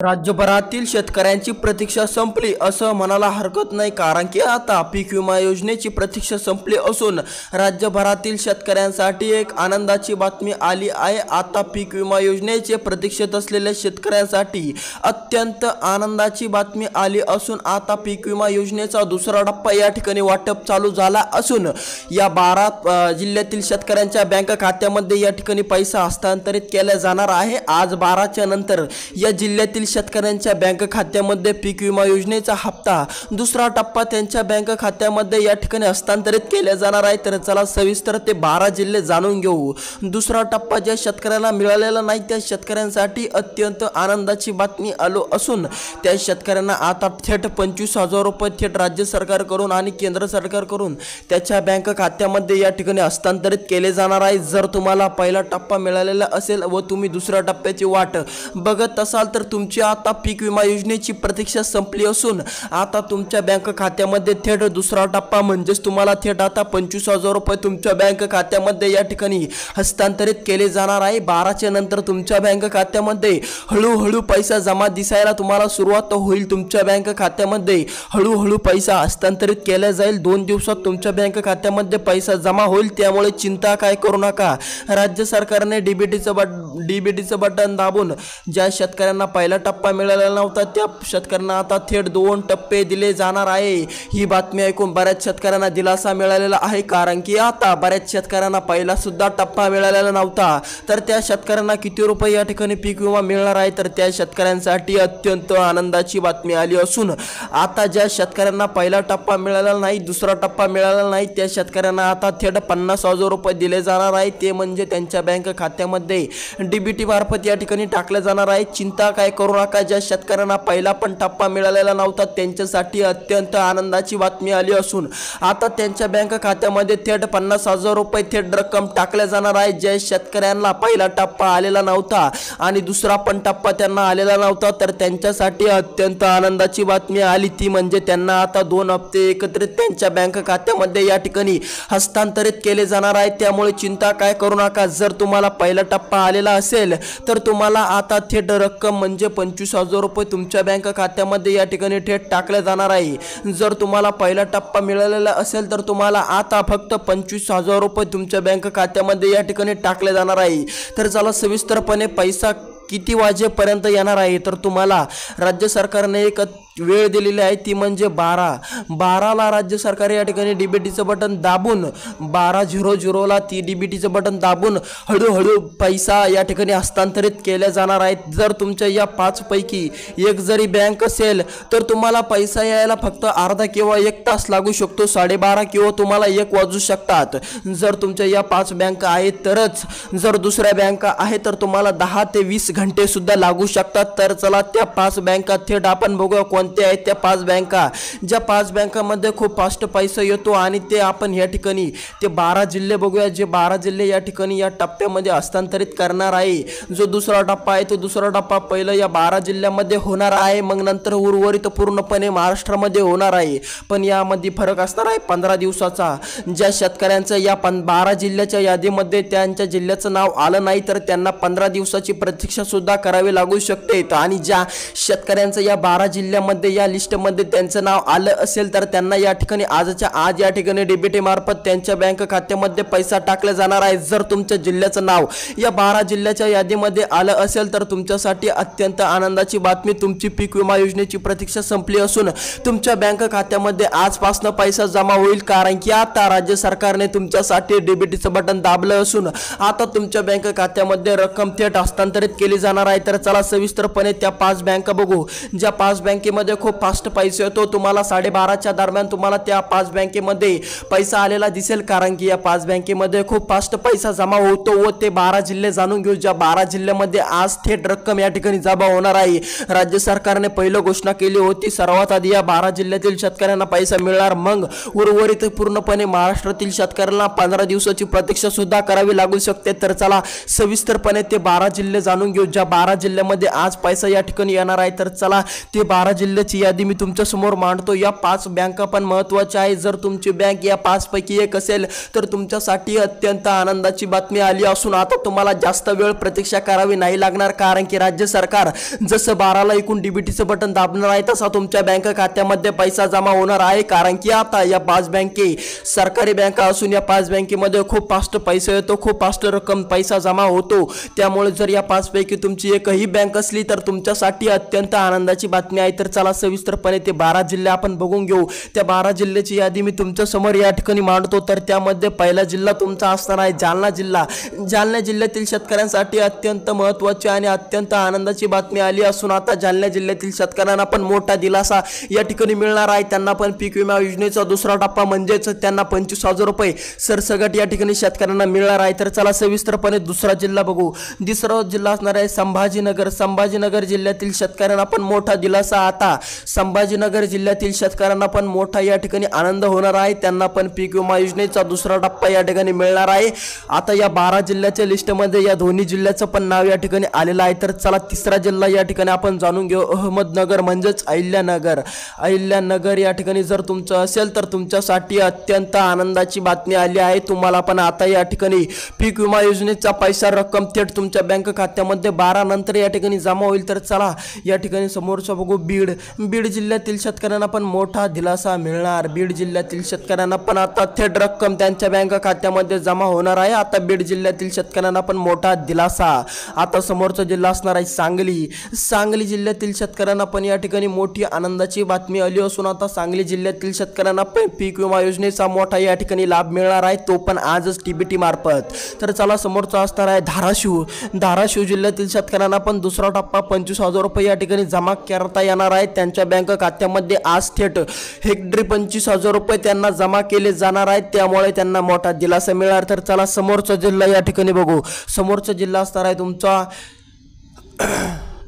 राज्यभरातील शेतकऱ्यांची प्रतीक्षा संपली असं म्हणायला हरकत नाही, कारण की आता पीक विमा योजनेची प्रतीक्षा संपली असून राज्यभरातील शेतकऱ्यांसाठी एक आनंदाची बातमी आली आहे। आता पीक विमा योजनेचे प्रतीक्षेत असलेल्या शेतकऱ्यांसाठी अत्यंत आनंदाची बातमी आली असून आता पीक विमा योजनेचा दुसरा टप्पा या ठिकाणी वाटप चालू झाला असून या 12 जिल्ह्यातील शेतकऱ्यांच्या बँक खात्यामध्ये या ठिकाणी पैसा हस्तांतरित केला जाणार आहे। आज 12च्या नंतर या जिल्ह्यातील शेतकऱ्यांच्या बँक खात्यामध्ये पीक विमा योजनेचा हप्ता दुसरा टप्पा त्यांच्या बँक खात्यामध्ये या ठिकाणी हस्तांतरित केला जाणार आहे। तर चला सविस्तर ते 12 जिल्हे जाणून घेऊ। दुसरा टप्पा ज्या शेतकऱ्याला मिळालेला नाही त्या शेतकऱ्यांसाठी अत्यंत आनंदाची बातमी आलो असून त्या शेतकऱ्यांना आता थेट 25,000 रुपये थेट राज्य सरकारकडून आणि केंद्र सरकारकडून त्याच्या बँक खात्यामध्ये या ठिकाणी हस्तांतरित केले जाणार आहे। जर तुम्हाला पहिला टप्पा मिळालेला असेल व तुम्ही दुसऱ्या टप्प्याची वाट बघत असाल तर तुमची आता पीक विमा योजनेची प्रतीक्षा संपली असून आता तुमच्या बँक खात्यामध्ये थेट दुसरा टप्पा म्हणजेच तुम्हाला थेट आता 25,000 रुपये तुमच्या बँक खात्यामध्ये या ठिकाणी हस्तांतरित केले जाणार आहे। 12च्या नंतर तुमच्या बँक खात्यामध्ये हळूहळू पैसा जमा दिसायला तुम्हाला सुरुवात होईल। तुमच्या बँक खात्यामध्ये हळूहळू पैसा हस्तांतरित केला जाईल। 2 दिवसात तुमच्या बँक खात्यामध्ये पैसा जमा होईल, त्यामुळे चिंता काय करू नका। राज्य सरकारने डीबीटीचं बटन दाबून ज्या शेतकऱ्यांना पहिला टप्पा मिळालेला नव्हता त्या शेतकऱ्यांना आता थेट 2 टप्पे दिले जाणार आहे। ही बातमी ऐकून बऱ्याच शेतकऱ्यांना दिलासा मिळालेला आहे, कारण की आता बऱ्याच शेतकऱ्यांना पहिला सुद्धा टप्पा मिळालेला नव्हता। तर त्या शेतकऱ्यांना किती रुपये या ठिकाणी पीक विमा मिळणार आहे तर त्या शेतकऱ्यांसाठी अत्यंत आनंदाची बातमी आली असून आता ज्या शेतकऱ्यांना पहिला टप्पा मिळालेला नाही दुसरा टप्पा मिळालेला नाही त्या शेतकऱ्यांना आता थेट 50,000 रुपये दिले जाणार आहे। ते म्हणजे त्यांच्या बँक खात्यामध्ये डीबीटी मार्फत या ठिकाणी टाकले जाणार आहे। चिंता काय करू नका। ज्या शेतकऱ्यांना पहिला पण टप्पा मिळालेला नव्हता त्यांच्यासाठी अत्यंत आनंदाची बातमी आली असून आता त्यांच्या बँक खात्यामध्ये थेट 50,000 रुपये थेट रक्कम टाकल्या जाणार आहे। ज्या शेतकऱ्यांना पहिला टप्पा आलेला नव्हता आणि दुसरा पण टप्पा त्यांना आलेला नव्हता तर त्यांच्यासाठी अत्यंत आनंदाची बातमी आली, ती म्हणजे त्यांना आता 2 हप्ते एकत्रित त्यांच्या बँक खात्यामध्ये या ठिकाणी हस्तांतरित केले जाणार आहे। त्यामुळे चिंता काय करू नका। जर तुम्हाला पहिला टप्पा आलेला असेल तर तुम्हाला आता थेट रक्कम म्हणजे 25,000 रुपये तुमच्या बँक खात्यामध्ये या ठिकाणी थेट टाकले जाणार आहे। जर तुम्हाला पहिला टप्पा मिळालेला असेल तर तुम्हाला आता फक्त 25,000 रुपये तुमच्या बँक खात्यामध्ये या ठिकाणी टाकले जाणार आहे। तर चला सविस्तरपणे पैसा किती वाजेपर्यंत येणार आहे तर तुम्हाला राज्य सरकारने एक वेळ दिलेली आहे, ती म्हणजे 12ला राज्य सरकार या ठिकाणी डीबीटीचं बटन दाबून 12:00ला ती डीबीटीचं बटन दाबून हळूहळू पैसा या ठिकाणी हस्तांतरित केले जाणार आहे। जर तुमच्या या 5 पैकी एक जरी बँक असेल तर तुम्हाला पैसा यायला फक्त अर्धा किंवा 1 तास लागू शकतो, 12:30 किंवा तुम्हाला 1 वाजू शकतात। जर तुमच्या या 5 बँक आहेत तरच, जर दुसऱ्या बँका आहे तर तुम्हाला 10 ते 20 घंटे सुद्धा लागू शकतात। तर चला त्या 5 बँका थेट आपण बघूया कोणत्या आहेत त्या 5 बँका, ज्या 5 बँकांमध्ये खूप फास्ट पैसा येतो आणि ते आपण या ठिकाणी ते 12 जिल्हे बघूया। जे 12 जिल्हे या ठिकाणी या टप्प्यामध्ये हस्तांतरित करणार आहे। जो दुसरा टप्पा आहे तो दुसरा टप्पा पहिलं या 12 जिल्ह्यामध्ये होणार आहे, मग नंतर उर्वरित पूर्णपणे महाराष्ट्रामध्ये होणार आहे। पण यामध्ये फरक असणार आहे 15 दिवसाचा। ज्या शेतकऱ्यांचं या 12 जिल्ह्याच्या यादीमध्ये त्यांच्या जिल्ह्याचं नाव आलं नाही तर त्यांना 15 दिवसाची प्रतीक्षा सुद्धा करावी लागू शकते आणि ज्या शेतकऱ्यांचं या 12 जिल्ह्यामध्ये या लिस्टमध्ये त्यांचं नाव आलं असेल तर त्यांना या ठिकाणी आजच्या आज या ठिकाणी डीबीटी मार्फत त्यांच्या बँक खात्यामध्ये पैसा टाकला जाणार आहे। जर तुमच्या जिल्ह्याचं नाव या 12 जिल्ह्याच्या यादीमध्ये आलं असेल तर तुमच्यासाठी अत्यंत आनंदाची बातमी, तुमची पीक विमा योजनेची प्रतीक्षा संपली असून तुमच्या बँक खात्यामध्ये आजपासून पैसा जमा होईल, कारण की आता राज्य सरकारने तुमच्यासाठी डीबीटीचं बटन दाबलं असून आता तुमच्या बँक खात्यामध्ये रक्कम थेट हस्तांतरित केली जाणार आहे। तर चला सविस्तरपणे त्या 5 बँका बघू, ज्या 5 बँकेमध्ये खूप फास्ट पैसा येतो। तुम्हाला 12:30च्या दरम्यान तुम्हाला त्या 5 बँकेमध्ये पैसा आलेला दिसेल, कारण की या 5 बँकेमध्ये खूप फास्ट पैसा जमा होतो व ते 12 जिल्हे जाणून घेऊ। ज्या 12 जिल्ह्यामध्ये आज थेट रक्कम या ठिकाणी जमा होणार आहे। राज्य सरकारने पहिलं घोषणा केली होती सर्वात आधी या 12 जिल्ह्यातील शेतकऱ्यांना पैसा मिळणार, मग उर्वरित पूर्णपणे महाराष्ट्रातील शेतकऱ्यांना 15 दिवसाची प्रतीक्षा सुद्धा करावी लागू शकते। तर चला सविस्तरपणे ते 12 जिल्हे जाणून घेऊ ज्या 12 जिल्ह्यामध्ये आज पैसा या ठिकाणी येणार आहे, तर चला ते 12 जिल्ह्याची यादी मी तुमच्या समोर मांडतो. या 5 बँका पण महत्त्वाच्या आहे. जर तुमची बँक या 5 पैकी एक असेल तर तुमच्यासाठी अत्यंत आनंदाची बातमी आली असून आता तुम्हाला जास्त वेळ प्रतीक्षा करावी नाही लागणार, कारण की राज्य सरकार जसं 12ला एकूण डीबीटीचं बटन दाबणार आहे तसा तुमच्या बँक खात्यामध्ये पैसा जमा होणार आहे. कारण की आता या 5 बँके सरकारी बँका असून या 5 बँकेमध्ये खूप फास्ट पैसा येतो, खूप फास्ट रक्कम पैसा जमा होतो. त्यामुळे जर या 5 पैकी तुमची एकही बँक असली तर तुमच्यासाठी अत्यंत आनंदाची बातमी आहे. तर चला सविस्तरपणे ते 12 जिल्हे आपण बघून घेऊ. त्या 12 जिल्ह्याची यादी मी तुमच्या समोर या ठिकाणी मांडतो. तर त्यामध्ये पहिला जिल्हा तुमचा असणार आहे जालना जिल्हा. जालना जिल्ह्यातील शेतकऱ्यांसाठी अत्यंत महत्त्वाची आणि अत्यंत आनंदाची बातमी आली असून आता जालना जिल्ह्यातील शेतकऱ्यांना पण मोठा दिलासा या ठिकाणी मिळणार आहे. त्यांना पण पीक विमा योजनेचा दुसरा टप्पा म्हणजेच त्यांना 25,000 रुपये सरसगट या ठिकाणी शेतकऱ्यांना मिळणार आहे. तर चला सविस्तरपणे दुसरा जिल्हा बघू. दुसरा जिल्हा असणार आहे संभाजीनगर. संभाजीनगर जिल्ह्यातील शेतकऱ्यांना पण मोठा दिलासा. आता संभाजीनगर जिल्ह्यातील शेतकऱ्यांना पण मोठा या ठिकाणी आनंद होणार आहे. त्यांना पण पीक विमा योजनेचा दुसरा टप्पा या ठिकाणी मिळणार आहे. आता या 12 जिल्ह्याच्या लिस्टमध्ये या दोन्ही जिल्ह्याचं पण नाव या ठिकाणी आलेलं आहे. तर चला तिसरा जिल्हा या ठिकाणी आपण जाणून घेऊ. अहमदनगर म्हणजेच अहिल्यानगर. अहिल्यानगर या ठिकाणी जर तुमचं असेल तर तुमच्यासाठी अत्यंत आनंदाची बातमी आली आहे. तुम्हाला पण आता या ठिकाणी पीक विमा योजनेचा पैसा रक्कम थेट तुमच्या बँक खात्यामध्ये 12 नंतर या ठिकाणी जमा होईल. तर चला या ठिकाणी समोरचं बघू. बीड. बीड जिल्ह्यातील शेतकऱ्यांना पण मोठा दिलासा मिळणार. बीड जिल्ह्यातील शेतकऱ्यांना पण आता थेट रक्कम त्यांच्या बँक खात्यामध्ये जमा होणार आहे. आता बीड जिल्ह्यातील शेतकऱ्यांना पण मोठा दिलासा. आता समोरचा जिल्हा असणार आहे सांगली. सांगली जिल्ह्यातील शेतकऱ्यांना पण या ठिकाणी मोठी आनंदाची बातमी आली असून आता सांगली जिल्ह्यातील शेतकऱ्यांना पीक विमा योजनेचा मोठा या ठिकाणी लाभ मिळणार आहे, तो पण आजच टीबीटी मार्फत. तर चला समोरचा असणार आहे धाराशिव. धाराशिव जिल्ह्यातील शेतकऱ्यांना पण दुसरा टप्पा 25,000 रुपये या ठिकाणी जमा करता येणार आहे. त्यांच्या बँक खात्यामध्ये आज थेट हेक्टरी 25,000 रुपये त्यांना जमा केले जाणार आहेत. त्यामुळे त्यांना मोठा दिलासा मिळणार. तर चला समोरचा जिल्हा या ठिकाणी बघू. समोरचा जिल्हा असणार आहे तुमचा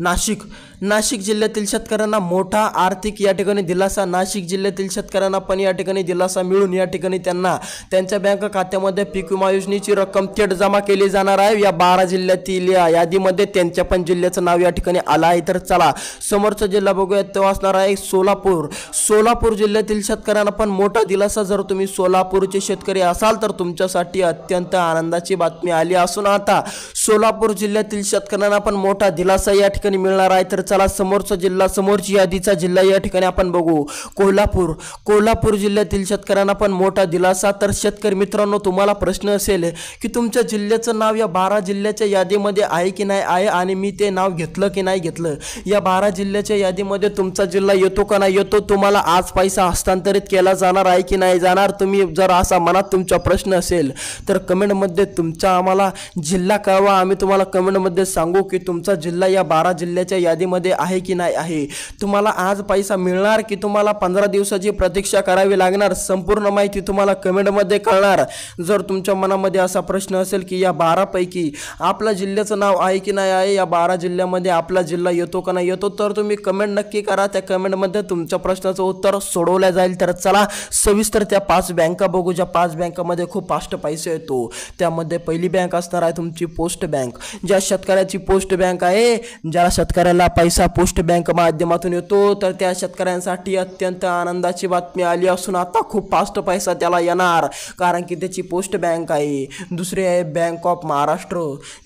नाशिक. नाशिक जिल्ह्यातील शेतकऱ्यांना मोठा आर्थिक या ठिकाणी दिलासा. नाशिक जिल्ह्यातील शेतकऱ्यांना पण या ठिकाणी दिलासा मिळून या ठिकाणी त्यांना त्यांच्या बँक खात्यामध्ये पीक विमा योजनेची रक्कम थेट जमा केली जाणार आहे. या 12 जिल्ह्यातील यादीमध्ये त्यांच्या पण जिल्ह्याचं नाव या ठिकाणी आलं आहे. तर चला समोरचा जिल्हा बघूयात, तो असणार आहे सोलापूर. सोलापूर जिल्ह्यातील शेतकऱ्यांना पण मोठा दिलासा. जर तुम्ही सोलापूरचे शेतकरी असाल तर तुमच्यासाठी अत्यंत आनंदाची बातमी आली असून आता सोलापूर जिल्ह्यातील शेतकऱ्यांना पण मोठा दिलासा या ठिकाणी मिळणार आहे. तर चला समोरचा जिल्हा, समोरची यादीचा जिल्हा या ठिकाणी आपण बघू. कोल्हापूर. कोल्हापूर जिल्ह्यातील शेतकऱ्यांना पण मोठा दिलासा. तर शेतकरी मित्रांनो, तुम्हाला प्रश्न असेल की तुमच्या जिल्ह्याचं नाव या 12 जिल्ह्याच्या यादीमध्ये आहे की नाही आहे आणि मी ते नाव घेतलं की नाही घेतलं. या 12 जिल्ह्याच्या यादीमध्ये तुमचा जिल्हा येतो का नाही येतो, तुम्हाला आज पैसा हस्तांतरित केला जाणार आहे की नाही जाणार. तुम्ही जर असा मनात तुमचा प्रश्न असेल तर कमेंटमध्ये तुमचा आम्हाला जिल्हा कळवा. आम्ही तुम्हाला कमेंटमध्ये सांगू की तुमचा जिल्हा या 12 जिल्ह्याच्या यादीमध्ये आहे की नाही आहे. तुम्हाला आज पैसा मिळणार की तुम्हाला 15 दिवसाची प्रतीक्षा करावी लागणार, संपूर्ण माहिती तुम्हाला कमेंटमध्ये कळणार. जर तुमच्या मनामध्ये असा प्रश्न असेल की या 12 पैकी आपल्या जिल्ह्याचं नाव आहे की नाही आहे, या 12 जिल्ह्यामध्ये आपला जिल्हा येतो का नाही येतो, तर तुम्ही कमेंट नक्की करा. त्या कमेंटमध्ये तुमच्या प्रश्नाचं उत्तर सोडवलं जाईल. तर चला सविस्तर त्या 5 बँका बघू, ज्या 5 बँकामध्ये खूप फास्ट पैसा येतो. त्यामध्ये पहिली बँक असणार आहे तुमची पोस्ट बँक. ज्या शेतकऱ्याची पोस्ट बँक आहे, ज्या शेतकऱ्याला पैसा पोस्ट बँक माध्यमातून येतो, तर त्या शेतकऱ्यांसाठी अत्यंत आनंदाची बातमी आली असून आता खूप फास्ट पैसा त्याला येणार, कारण की त्याची पोस्ट बँक आहे. दुसरी आहे बँक ऑफ महाराष्ट्र.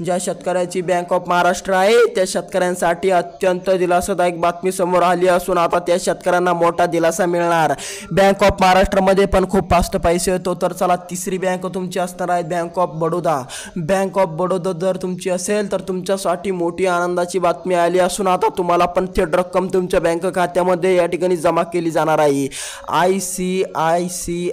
ज्या शेतकऱ्याची बँक ऑफ महाराष्ट्र आहे त्या शेतकऱ्यांसाठी अत्यंत दिलासादायक बातमी समोर आली असून आता त्या शेतकऱ्यांना मोठा दिलासा मिळणार. बँक ऑफ महाराष्ट्रामध्ये पण खूप फास्ट पैसे येतो. तर चला तिसरी बँक तुमची असणार आहे bank of Baroda. Bank of Baroda जर तुमची असेल तर तुमच्यासाठी मोठी आनंदाची बातमी आली असून आता तुम्हाला पण थेट रक्कम तुमच्या बँक खात्यामध्ये या ठिकाणी जमा केली जाणार आहे. ICICI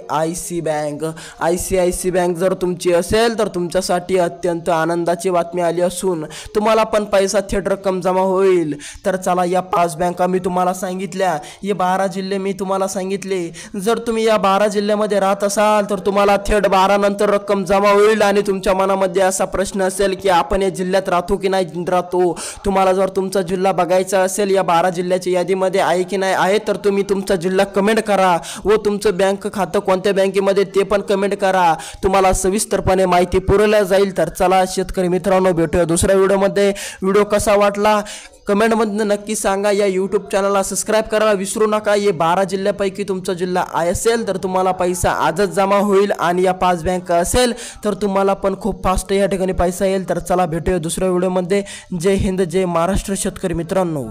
bank. ICICI बँक जर तुमची असेल तर तुमच्यासाठी अत्यंत आनंदाची बातमी आली असून तुम्हाला पण पैसा थेट रक्कम जमा होईल. तर चला या 5 बँका मी तुम्हाला सांगितल्या, हे 12 जिल्हे मी तुम्हाला सांगितले. जर तुम्ही या 12 जिल्ह्यामध्ये राहत असाल तर तुम्हाला थेट 12 नंतर रक्कम जमा होईल. आणि तुमच्या मनामध्ये असा प्रश्न असेल की आपण या जिल्ह्यात राहतो की नाही राहतो, तुम्हाला जर तुमचा जिल्हा बघायचं असेल या 12 जिल्ह्याच्या यादीमध्ये आहे की नाही आहे तर तुम्ही तुमचा जिल्हा कमेंट करा व तुमचं बँक खातं कोणत्या बँकेमध्ये ते पण कमेंट करा. तुम्हाला सविस्तरपणे माहिती पुरवल्या जाईल. तर चला शेतकरी मित्रांनो, भेटूया दुसऱ्या व्हिडिओमध्ये. व्हिडिओ कसा वाटला कमेंटमध्ये नक्की सांगा. या यूट्यूब चॅनलला सबस्क्राईब करायला विसरू नका. हे 12 जिल्ह्यापैकी तुमचा जिल्हा असेल तर तुम्हाला पैसा आजच जमा होईल आणि या 5 बँक असेल तर तुम्हाला पण खूप फास्ट या ठिकाणी पैसा येईल. तर चला भेटूया दुसऱ्या व्हिडिओमध्ये. जय हिंद, जय महाराष्ट्र शेतकरी मित्रांनो.